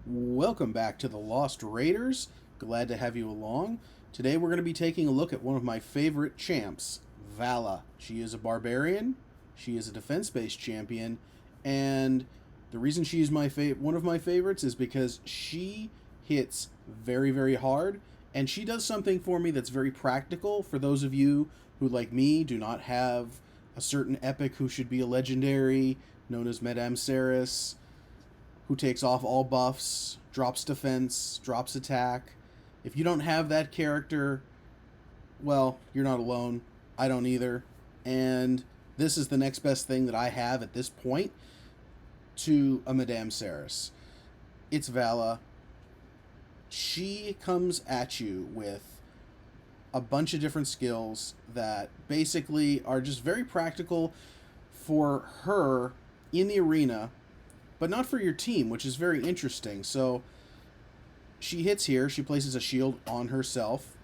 Welcome back to the Lost Raiders. Glad to have you along. Today we're going to be taking a look at one of my favorite champs, Valla. She is a barbarian, she is a defense-based champion, and the reason she's one of my favorites is because she hits very, very hard, and she does something for me that's very practical for those of you who, like me, do not have a certain epic who should be a legendary, known as Madame Serris, who takes off all buffs, drops defense, drops attack. If you don't have that character, well, you're not alone. I don't either. And this is the next best thing that I have at this point to a Madame Serris. It's Valla. She comes at you with a bunch of different skills that basically are just very practical for her in the arena, but not for your team, which is very interesting. So she hits here, she places a shield on herself,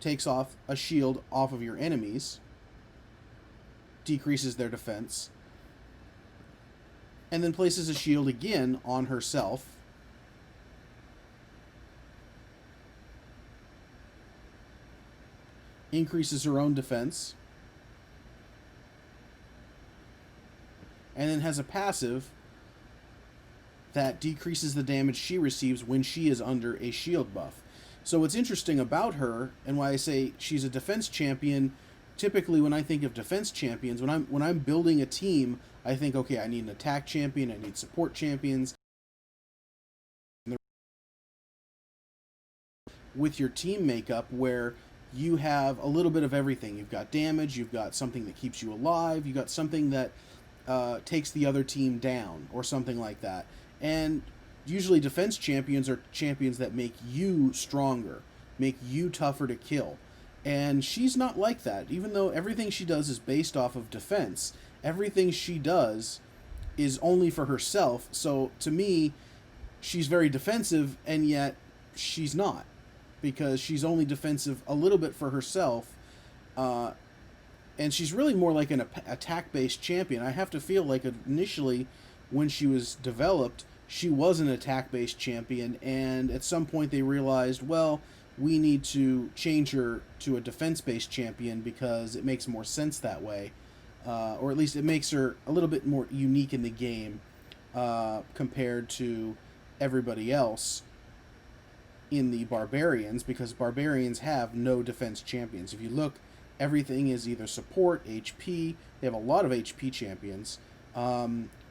takes off a shield off of your enemies, decreases their defense, and then places a shield again on herself, increases her own defense, and then has a passive that decreases the damage she receives when she is under a shield buff. So what's interesting about her, and why I say she's a defense champion, typically when I think of defense champions, when I'm building a team, I think, okay, I need an attack champion, I need support champions. With your team makeup, where you have a little bit of everything. You've got damage, you've got something that keeps you alive, you've got something that takes the other team down, or something like that. And usually defense champions are champions that make you stronger, make you tougher to kill. And she's not like that. Even though everything she does is based off of defense, everything she does is only for herself. So to me, she's very defensive, and yet she's not, because she's only defensive a little bit for herself. And she's really more like an attack-based champion. I have to feel like initially, when she was developed, she was an attack-based champion, and at some point they realized, well, we need to change her to a defense-based champion because it makes more sense that way. Or at least it makes her a little bit more unique in the game compared to everybody else in the barbarians, because barbarians have no defense champions. If you look, everything is either support, HP. They have a lot of HP champions,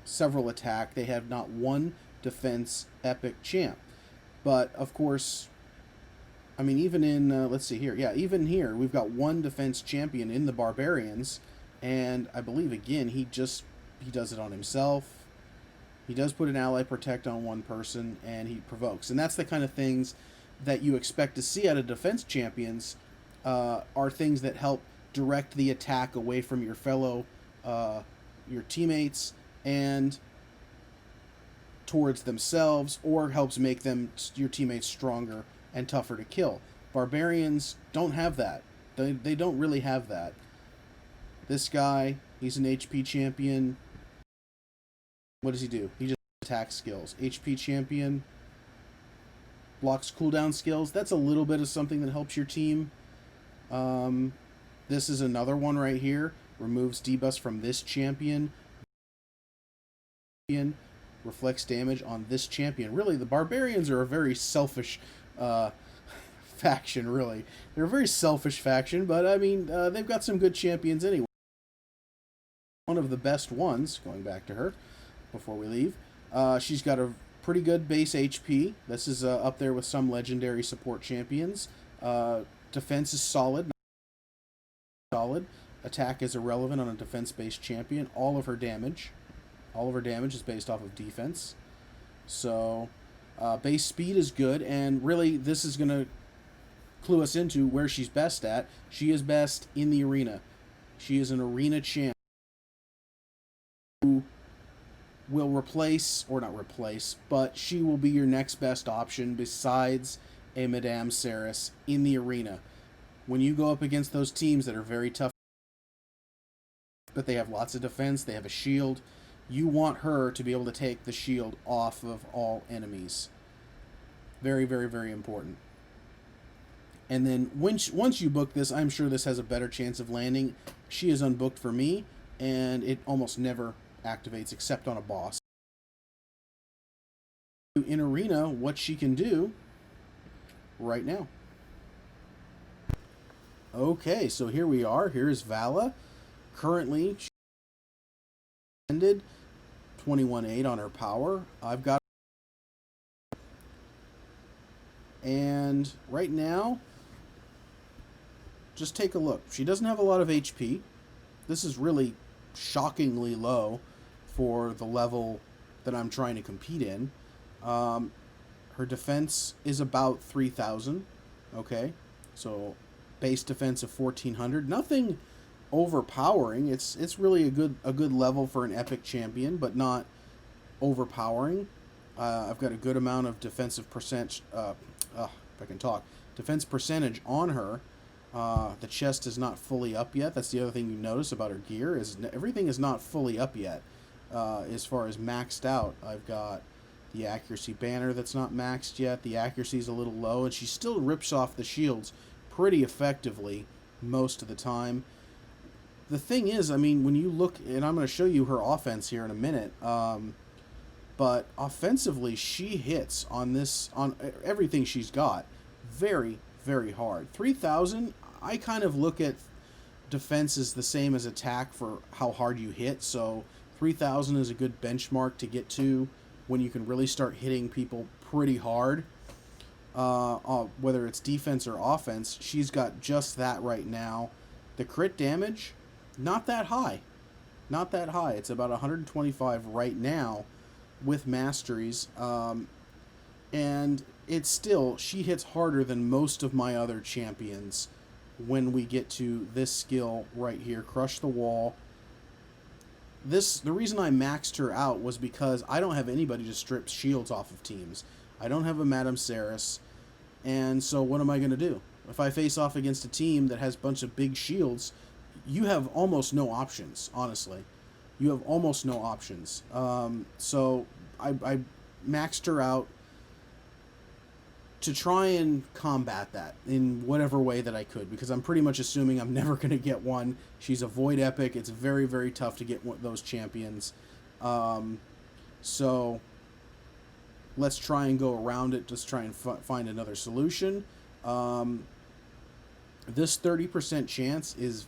several attack. They have not one defense epic champ. But of course, I mean, even in let's see here, yeah, even here we've got one defense champion in the barbarians, and I believe again he does it on himself. He does put an ally protect on one person, and he provokes. And that's the kind of things that you expect to see out of defense champions, are things that help direct the attack away from your fellow, your teammates, and towards themselves, or helps make your teammates stronger and tougher to kill. Barbarians don't have that. They don't really have that. This guy, he's an HP champion. What does he do? He just attacks skills. HP champion, blocks cooldown skills. That's a little bit of something that helps your team. This is another one right here. Removes debuffs from this champion. Reflects damage on this champion. Really, the barbarians are a very selfish faction, really. They're a very selfish faction, but I mean, they've got some good champions anyway. One of the best ones, going back to her before we leave, she's got a pretty good base HP. This is up there with some legendary support champions. Defense is solid. Attack is irrelevant on a defense-based champion. All of her damage is based off of defense. So base speed is good, and really this is going to clue us into where she's best at. She is best in the arena. She is an arena champ who will not replace, but she will be your next best option besides a Madame Serris in the arena. When you go up against those teams that are very tough, but they have lots of defense, they have a shield, You want her to be able to take the shield off of all enemies. Very, very, very important. And then once you book this, I'm sure this has a better chance of landing. She is unbooked for me, and it almost never activates except on a boss. In Arena, what she can do right now. Okay, so here we are. Here's Valla. Currently, she ended 21.8 on her power. I've got... And right now, just take a look. She doesn't have a lot of HP. This is really shockingly low for the level that I'm trying to compete in. Her defense is about 3,000. Okay, so base defense of 1,400. Nothing overpowering. It's really a good level for an epic champion, but not overpowering. I've got a good amount of defensive percent. If I can talk, defense percentage on her. The chest is not fully up yet. That's the other thing you notice about her gear is everything is not fully up yet. As far as maxed out, I've got the accuracy banner that's not maxed yet. The accuracy is a little low, and she still rips off the shields pretty effectively most of the time. The thing is, I mean, when you look, and I'm going to show you her offense here in a minute, but offensively, she hits on everything she's got very, very hard. 3,000, I kind of look at defense as the same as attack for how hard you hit, so 3,000 is a good benchmark to get to when you can really start hitting people pretty hard. Whether it's defense or offense, she's got just that right now. The crit damage, not that high. Not that high. It's about 125 right now with masteries. And it's still, she hits harder than most of my other champions when we get to this skill right here, Crush the Wall. The reason I maxed her out was because I don't have anybody to strip shields off of teams. I don't have a Madame Serris, and so what am I going to do? If I face off against a team that has a bunch of big shields, you have almost no options, honestly. You have almost no options. So I maxed her out to try and combat that in whatever way that I could, because I'm pretty much assuming I'm never going to get one. She's a void epic. It's very, very tough to get those champions. So let's try and go around it. Just try and find another solution. This 30% chance is...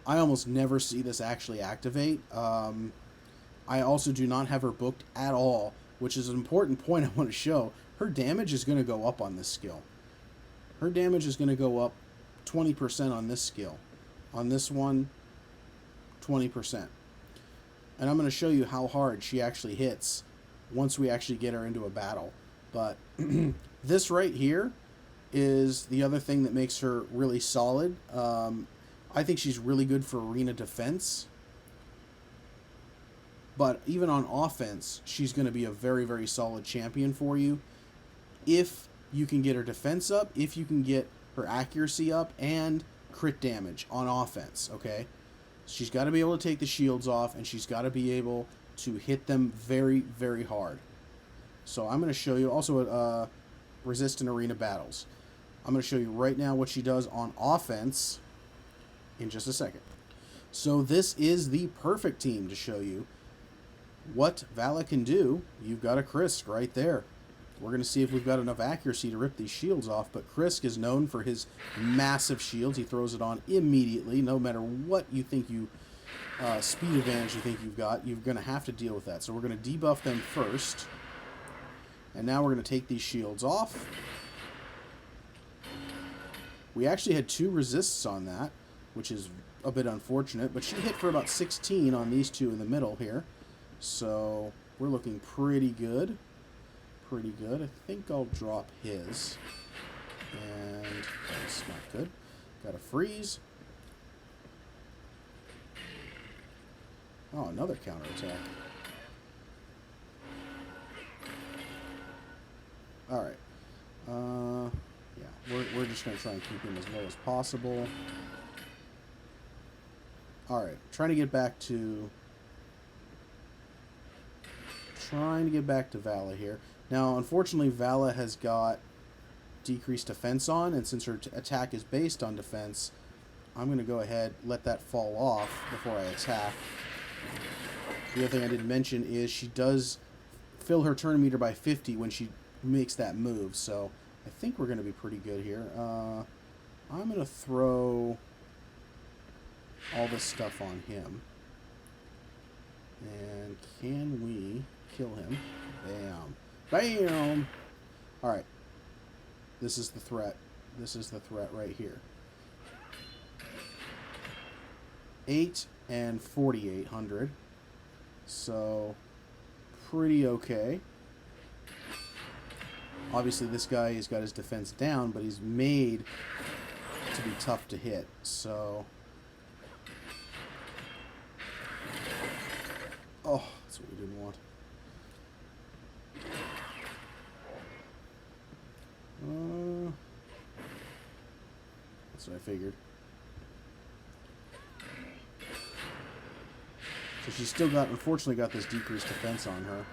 I almost never see this actually activate. I also do not have her booked at all, which is an important point I want to show. Her damage is going to go up on this skill. Her damage is going to go up 20% on this skill. On this one, 20%. And I'm going to show you how hard she actually hits once we actually get her into a battle. But this right here is the other thing that makes her really solid. I think she's really good for arena defense. But even on offense, she's going to be a very, very solid champion for you. If you can get her defense up, if you can get her accuracy up, and crit damage on offense, okay? She's got to be able to take the shields off, and she's got to be able to hit them very, very hard. So I'm going to show you also resist in arena battles. I'm going to show you right now what she does on offense in just a second. So this is the perfect team to show you what Valla can do. You've got a Krisk right there. We're going to see if we've got enough accuracy to rip these shields off, but Krisk is known for his massive shields. He throws it on immediately, no matter what you think speed advantage you think you've got. You're going to have to deal with that. So we're going to debuff them first, and now we're going to take these shields off. We actually had 2 resists on that, which is a bit unfortunate, but she hit for about 16 on these 2 in the middle here. So we're looking pretty good. Pretty good. I think I'll drop his. And that's not good. Got a freeze. Oh, another counterattack. Alright. Yeah, we're just going to try and keep him as low as possible. Alright, trying to get back to trying to get back to Valla here. Now, unfortunately, Valla has got decreased defense on, and since her attack is based on defense, I'm going to go ahead let that fall off before I attack. The other thing I didn't mention is she does fill her turn meter by 50 when she makes that move, so I think we're going to be pretty good here. I'm going to throw all this stuff on him. And can we kill him? Bam. Bam! Alright. This is the threat. This is the threat right here. 8 and 4,800. So, pretty okay. Obviously, this guy has got his defense down, but he's made to be tough to hit. So, oh, that's what we didn't want. That's what I figured. So she's still got, unfortunately, got this decreased defense on her.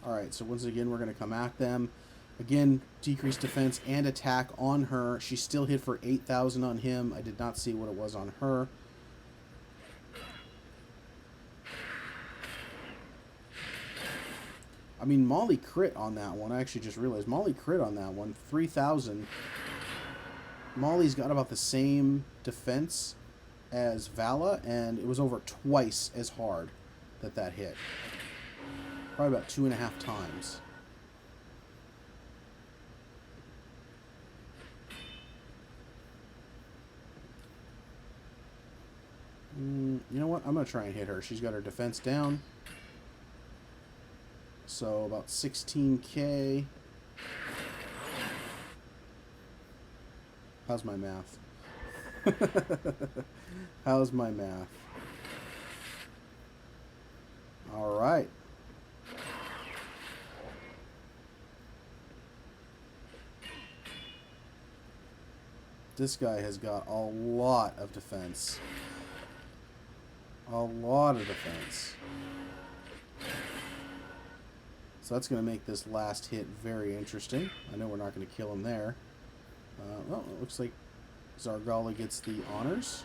Alright, so once again, we're going to come at them. Again, decreased defense and attack on her. She still hit for 8,000 on him. I did not see what it was on her. I mean, Molly crit on that one. I actually just realized Molly crit on that one. 3,000. Molly's got about the same defense as Valla, and it was over twice as hard that hit. Probably about 2.5 times. You know what? I'm going to try and hit her. She's got her defense down. So about 16k. How's my math? How's my math? All right. This guy has got a lot of defense. A lot of defense. So that's going to make this last hit very interesting. I know we're not going to kill him there. Well, it looks like Zargala gets the honors.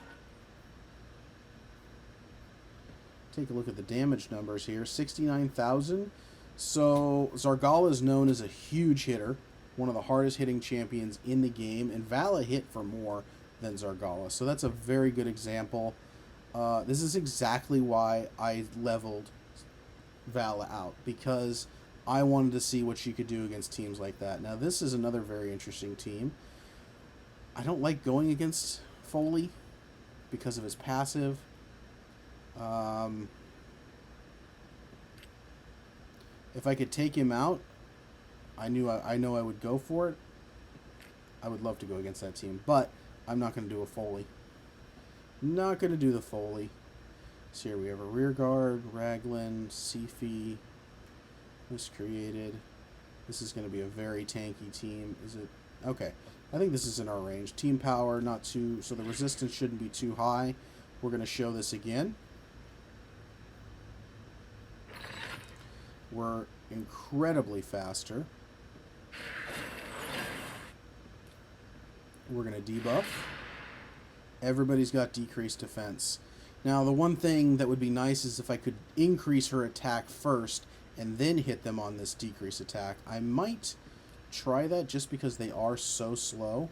Take a look at the damage numbers here. 69,000. So Zargala is known as a huge hitter. One of the hardest hitting champions in the game. And Valla hit for more than Zargala. So that's a very good example. This is exactly why I leveled Valla out. Because I wanted to see what she could do against teams like that. Now, this is another very interesting team. I don't like going against Foley because of his passive. If I could take him out, I know I would go for it. I would love to go against that team, but I'm not going to do a Foley. Not going to do the Foley. So here we have a rear guard, Raglan, Sifi, miscreated. This is going to be a very tanky team. Is it? Okay. I think this is in our range. Team power, not too... So the resistance shouldn't be too high. We're going to show this again. We're incredibly faster. We're going to debuff. Everybody's got decreased defense. Now, the one thing that would be nice is if I could increase her attack first and then hit them on this decrease attack. I might try that just because they are so slow.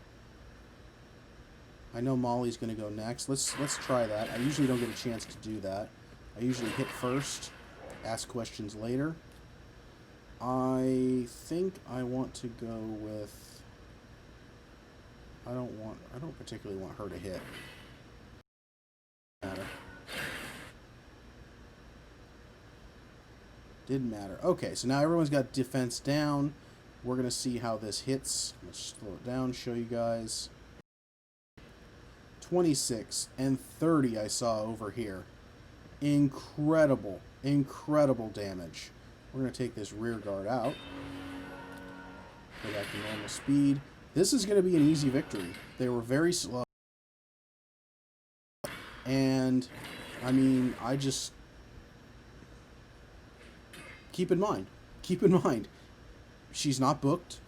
I know Molly's going to go next. Let's try that. I usually don't get a chance to do that. I usually hit first, ask questions later. I think I want to go with... I don't particularly want her to hit. Didn't matter. Okay, so now everyone's got defense down. We're going to see how this hits. Let's slow it down, show you guys. 26 and 30 I saw over here. Incredible, incredible damage. We're going to take this rear guard out. Go back to normal speed. This is going to be an easy victory. They were very slow. And, I mean, I just... Keep in mind, she's not booked.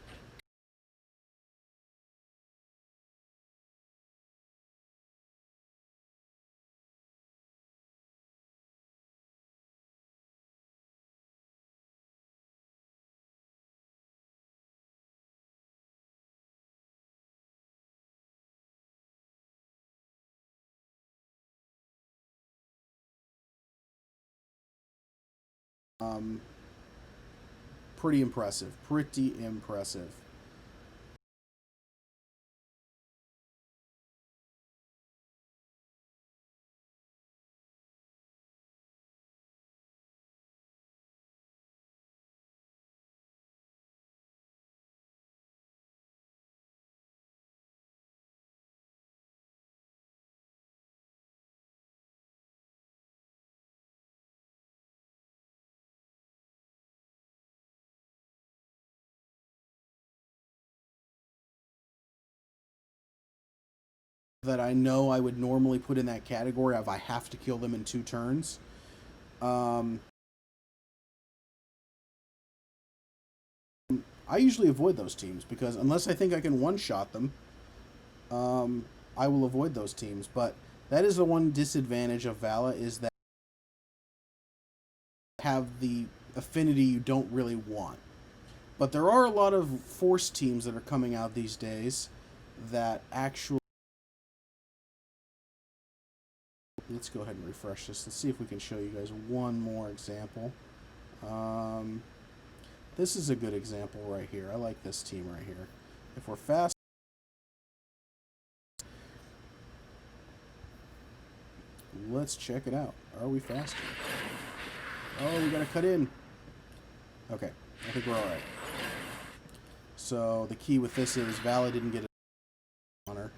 Um, Pretty impressive. Pretty impressive. That I know I would normally put in that category of I have to kill them in 2 turns. Um, I usually avoid those teams because unless I think I can one-shot them, I will avoid those teams. But that is the one disadvantage of Valla, is that have the affinity you don't really want. But there are a lot of force teams that are coming out these days that actually... Let's go ahead and refresh this. Let's see if we can show you guys one more example. This is a good example right here. I like this team right here. If we're fast... Let's check it out. Are we faster? Oh, we gotta cut in. Okay, I think we're alright. So the key with this is Valla didn't get a honor,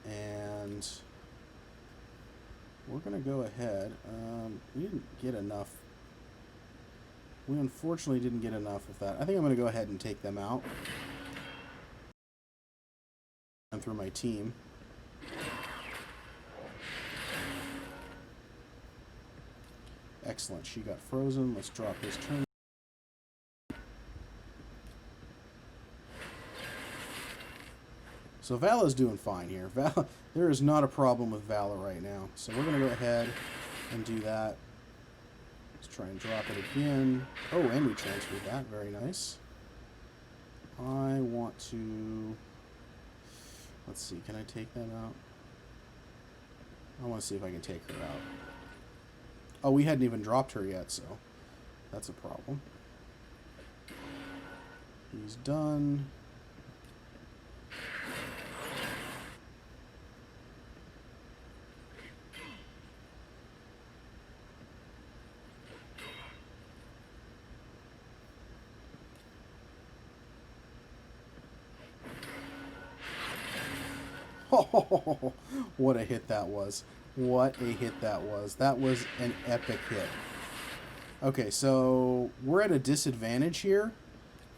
and we're gonna go ahead. We didn't get enough. We unfortunately didn't get enough of that. I think I'm gonna go ahead and take them out. I'm through my team. Excellent. She got frozen. Let's drop his turn. So Valla's doing fine here. There is not a problem with Valla right now. So we're going to go ahead and do that. Let's try and drop it again. Oh, and we transferred that. Very nice. I want to... Let's see. Can I take that out? I want to see if I can take her out. Oh, we hadn't even dropped her yet, so that's a problem. He's done. Oh, what a hit that was. What a hit that was. That was an epic hit. Okay, so we're at a disadvantage here,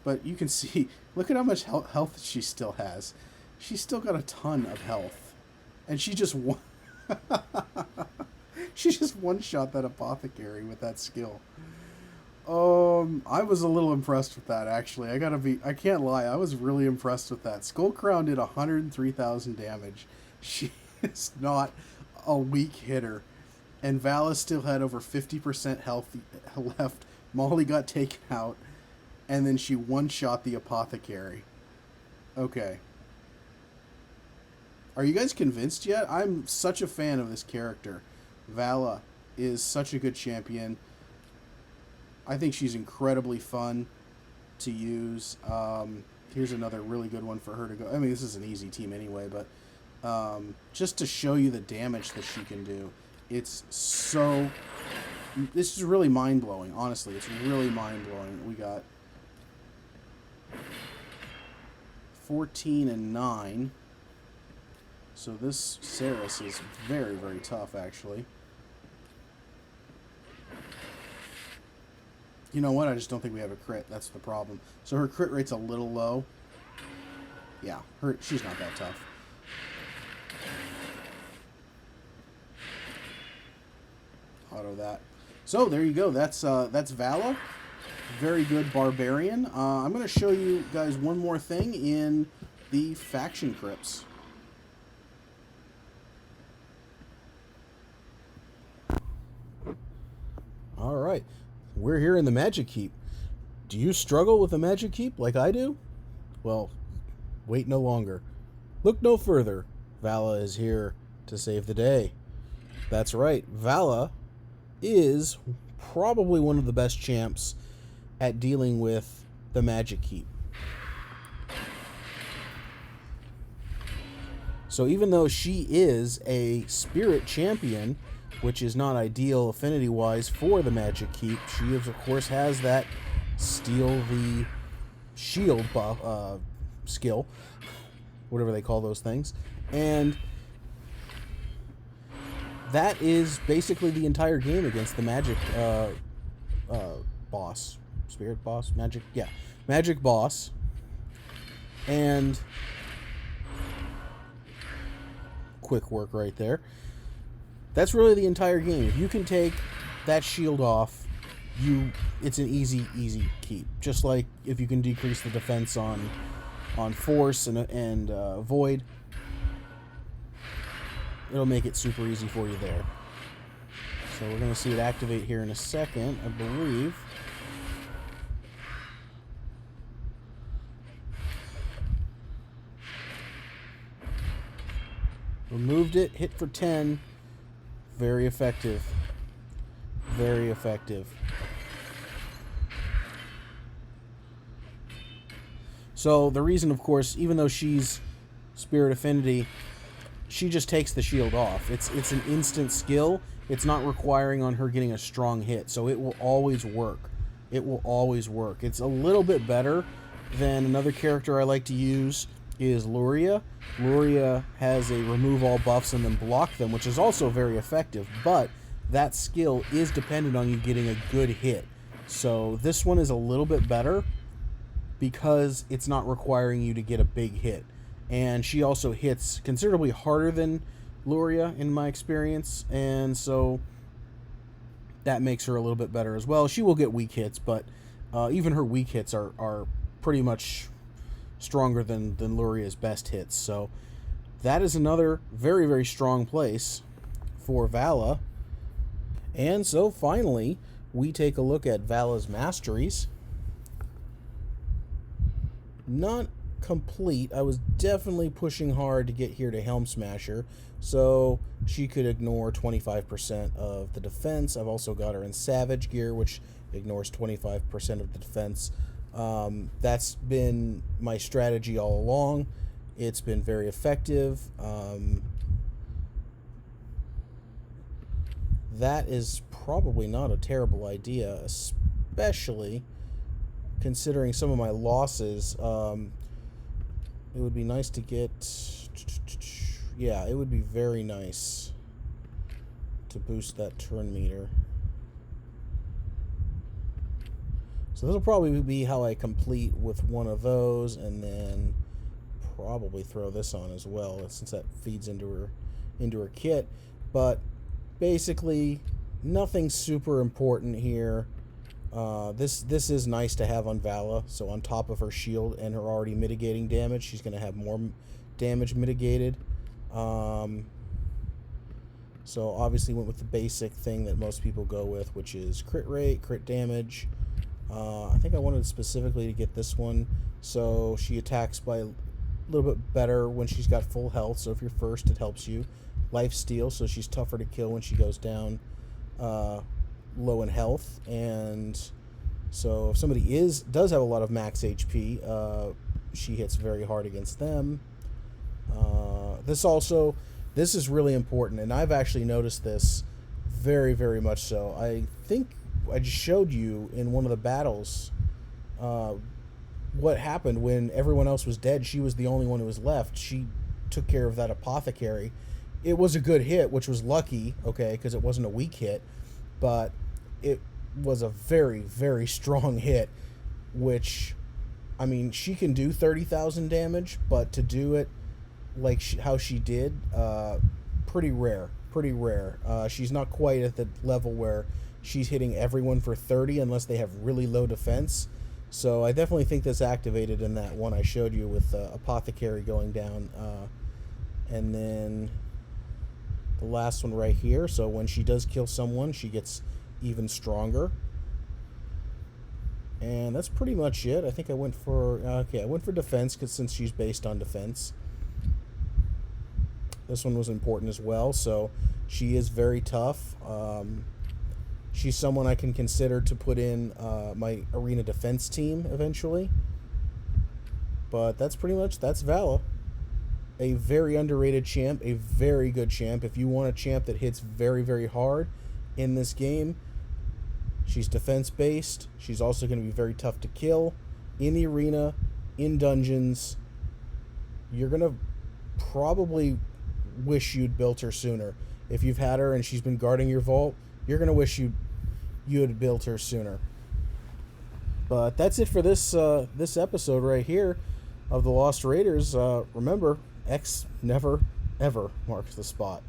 but you can see, look at how much health she still has. She's still got a ton of health. And she just she just one-shot that apothecary with that skill. I was a little impressed with that, actually. I can't lie, I was really impressed with that. Skull Crown did 103,000 damage. She is not a weak hitter. And Valla still had over 50% health left. Molly got taken out. And then she one-shot the apothecary. Okay. Are you guys convinced yet? I'm such a fan of this character. Valla is such a good champion. I think she's incredibly fun to use. Here's another really good one for her to go. I mean, this is an easy team anyway, but just to show you the damage that she can do. It's so... This is really mind-blowing, honestly. It's really mind-blowing. We got 14 and 9. So this Serris is very, very tough, actually. You know what? I just don't think we have a crit. That's the problem. So her crit rate's a little low. Yeah, she's not that tough. Auto that. So there you go. That's Valla. Very good barbarian. I'm going to show you guys one more thing in the faction crypts. All right, we're here in the Magic Keep. Do you struggle with the Magic Keep like I do? Well, wait no longer. Look no further. Valla is here to save the day. That's right. Valla is probably one of the best champs at dealing with the Magic Keep. So even though she is a spirit champion, which is not ideal affinity-wise for the Magic Keep, she of course has that steal the shield buff, skill, whatever they call those things, and that is basically the entire game against the Magic boss, spirit boss, magic boss, and quick work right there. That's really the entire game. If you can take that shield off, it's an easy keep. Just like if you can decrease the defense on force and void, it'll make it super easy for you there. So we're going to see it activate here in a second, I believe. Removed it, hit for 10. Very effective. Very effective. So the reason, of course, even though she's Spirit Affinity, she just takes the shield off. It's an instant skill. It's not requiring on her getting a strong hit, so it will always work. It will always work. It's a little bit better than another character I like to use is Luria. Luria has a remove all buffs and then block them, which is also very effective, but that skill is dependent on you getting a good hit. So this one is a little bit better because it's not requiring you to get a big hit. And she also hits considerably harder than Luria in my experience, and so that makes her a little bit better as well. She will get weak hits, but even her weak hits are pretty much stronger than Luria's best hits. So that is another very, very strong place for Valla. And so finally, we take a look at Valla's masteries. Not complete. I was definitely pushing hard to get here to Helm Smasher, so she could ignore 25% of the defense. I've also got her in Savage gear, which ignores 25% of the defense. That's been my strategy all along. It's been very effective. That is probably not a terrible idea, especially considering some of my losses. It would be nice to get... Yeah, it would be very nice to boost that turn meter. So this will probably be how I complete with one of those, and then probably throw this on as well, since that feeds into her kit. But basically, nothing super important here. This is nice to have on Valla. So on top of her shield and her already mitigating damage, she's going to have more damage mitigated. So obviously went with the basic thing that most people go with, which is crit rate, crit damage. I think I wanted specifically to get this one, so she attacks by a little bit better when she's got full health. So if you're first, it helps you. Life steal, so she's tougher to kill when she goes down low in health. And so if somebody does have a lot of max HP, she hits very hard against them. This is really important, and I've actually noticed this very, very much so. I think I just showed you in one of the battles what happened when everyone else was dead. She was the only one who was left. She took care of that apothecary. It was a good hit, which was lucky, okay, because it wasn't a weak hit, but it was a very, very strong hit, which I mean, she can do 30,000 damage, but to do it like how she did, pretty rare. Pretty rare. She's not quite at the level where she's hitting everyone for 30 unless they have really low defense. So I definitely think that's activated in that one I showed you with Apothecary going down. And then the last one right here. So when she does kill someone, she gets even stronger. And that's pretty much it. I think I went for defense because since she's based on defense. This one was important as well. So she is very tough. She's someone I can consider to put in my arena defense team eventually. But that's Valla. A very underrated champ, a very good champ. If you want a champ that hits very, very hard in this game, she's defense-based. She's also going to be very tough to kill in the arena, in dungeons. You're going to probably wish you'd built her sooner. If you've had her and she's been guarding your vault, you're going to wish you had built her sooner. But that's it for this episode right here of the Lost Raiders. Remember, X never, ever marks the spot.